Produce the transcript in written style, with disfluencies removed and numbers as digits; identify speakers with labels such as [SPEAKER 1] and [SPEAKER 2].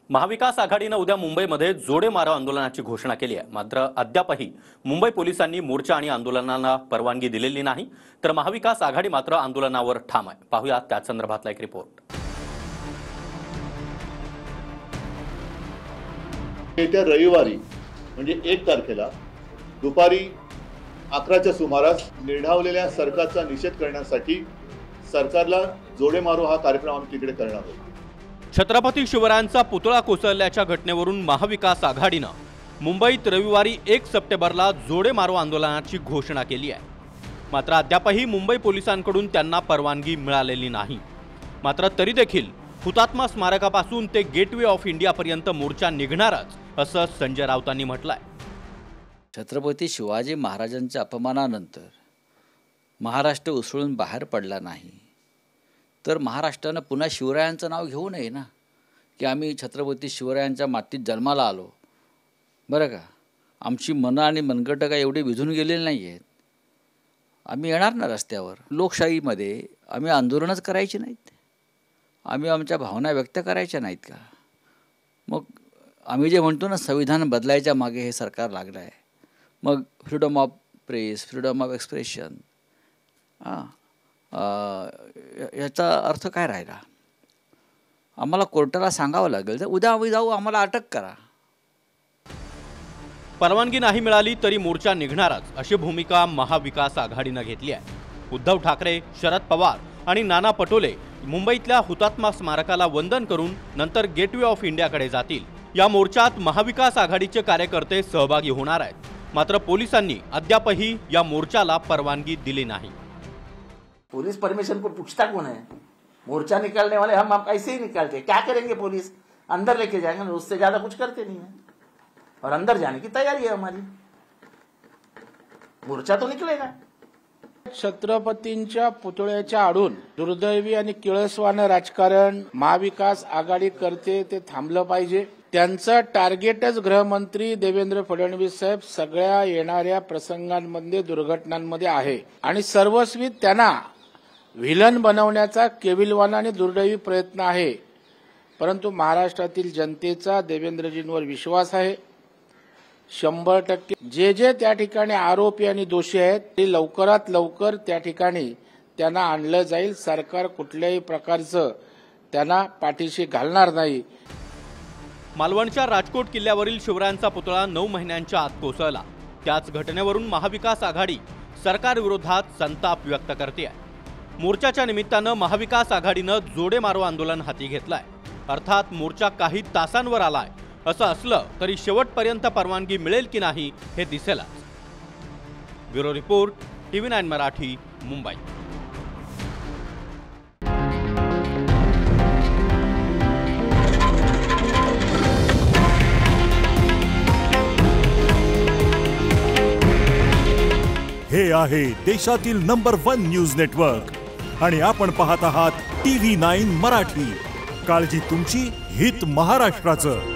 [SPEAKER 1] महाविकास आघाडीने उद्या मुंबईमध्ये जोडे मारो आंदोलनाची घोषणा केली आहे। मात्र अद्यापही मुंबई पोलिसांनी मोर्चा आणि आंदोलनाला परवानगी दिलेली नाही, तर महाविकास आघाडी मात्र आंदोलनावर ठाम आहे। पाहूया त्या संदर्भातला एक रिपोर्ट।
[SPEAKER 2] येत्या रविवारी म्हणजे 1 तारखेला दुपारी 11च्या सुमारास निर्ढावलेल्या सरकारचा निषेध करण्यासाठी सरकारला जोडे मारो हा कार्यक्रम आम्ही तिकडे करणार आहोत।
[SPEAKER 1] छत्रपती शिवरायांचा पुतळा कोसळल्याच्या घटनेवरून महाविकास आघाडीने मुंबईत रविवारी 1 सप्टेंबरला जोडे मारो आंदोलनाची घोषणा केली आहे। मात्र अद्यापही मुंबई पोलिसांकडून त्यांना परवानगी मिळालेली नाही। मात्र तरी देखील हुतात्मा स्मारकापासून ते गेटवे ऑफ इंडियापर्यंत मोर्चा निघणारच असं संजय राऊतांनी म्हटलंय।
[SPEAKER 3] छत्रपती शिवाजी महाराजांच्या अपमानानंतर महाराष्ट्र उसळून बाहेर पडला नाही, तर महाराष्ट्रानं पुन्हा शिवरायांचं नाव घेऊ नये ना, की आम्ही छत्रपती शिवरायांच्या मातीत जन्माला आलो। बरं का, आमची मनं आणि मनगटं काय एवढी विझून गेलेली नाही आहेत। आम्ही येणार ना रस्त्यावर। लोकशाहीमध्ये आम्ही आंदोलनच करायची नाहीत, आम्ही आमच्या भावना व्यक्त करायच्या नाहीत का? मग आम्ही जे म्हणतो ना, संविधान बदलायच्या मागे हे सरकार लागलं आहे। मग freedom of press, freedom of expression, याचा अर्थ काय राहिला? आम्हाला कोर्टाला सांगावं लागेल, तर उद्या आम्ही जाऊ, आम्हाला अटक करा।
[SPEAKER 1] परवानगी नाही मिळाली तरी मोर्चा निघणारच अशी भूमिका महाविकास आघाडीने घेतली आहे। उद्धव ठाकरे, शरद पवार आणि नाना पटोले मुंबईतल्या हुतात्मा स्मारकाला वंदन करून नंतर गेटवे ऑफ इंडियाकडे जातील। या मोर्चात महाविकास आघाडीचे कार्यकर्ते सहभागी होणार आहेत। मात्र पोलिसांनी अद्यापही या मोर्चाला परवानगी दिली नाही।
[SPEAKER 4] पुलिस परमिशन को पूछता कौन है? मोर्चा निकालने वाले हम ऐसे ही निकालते, क्या करेंगे? पुलिस अंदर लेके जाएंगे, उससे ज्यादा कुछ करते नहीं है। और अंदर जाने की तैयारी है हमारी, मोर्चा तो निकलेगा।
[SPEAKER 5] छत्रपतींच्या पुतळ्याच्या आडून दुर्दैवी आणि किळसवानं राजकारण महाविकास आघाडी करते, ते थांबलं पाहिजे। त्यांचं टार्गेटच गृहमंत्री देवेंद्र फडणवीस साहेब सगळ्या येणाऱ्या प्रसंगांमध्ये, दुर्घटनांमध्ये आहे आणि सर्वस्वी त्यांना व्हिलन बनवण्याचा केविलवाना आणि दुर्दैवी प्रयत्न आहे। परंतु महाराष्ट्रातील जनतेचा देवेंद्रजींवर विश्वास आहे 100%। जे त्या ठिकाणी आरोपी आणि दोषी आहेत ते लवकरात लवकर त्या ठिकाणी त्यांना आणलं जाईल। सरकार कुठल्याही प्रकारचं त्यांना पाठीशी घालणार नाही।
[SPEAKER 1] मालवणच्या राजकोट किल्ल्यावरील शिवरायांचा पुतळा 9 महिन्यांच्या आत कोसळला। त्याच घटनेवरून महाविकास आघाडी सरकार विरोधात संताप व्यक्त करते आहे। मोर्चाच्या निमित्तानं महाविकास आघाडीनं जोडे मारो आंदोलन हाती घेतलंय। अर्थात मोर्चा काही तासांवर आलाय। असं असलं तरी शेवटपर्यंत परवानगी मिळेल की नाही हे दिसेलच। Bureau report, TV9 Marathi, Mumbai.
[SPEAKER 6] हे आहे देशातील नंबर 1 न्यूज नेटवर्क आणि आपण पाहत आहात TV9 मराठी। काळजी तुमची, हित महाराष्ट्राचं।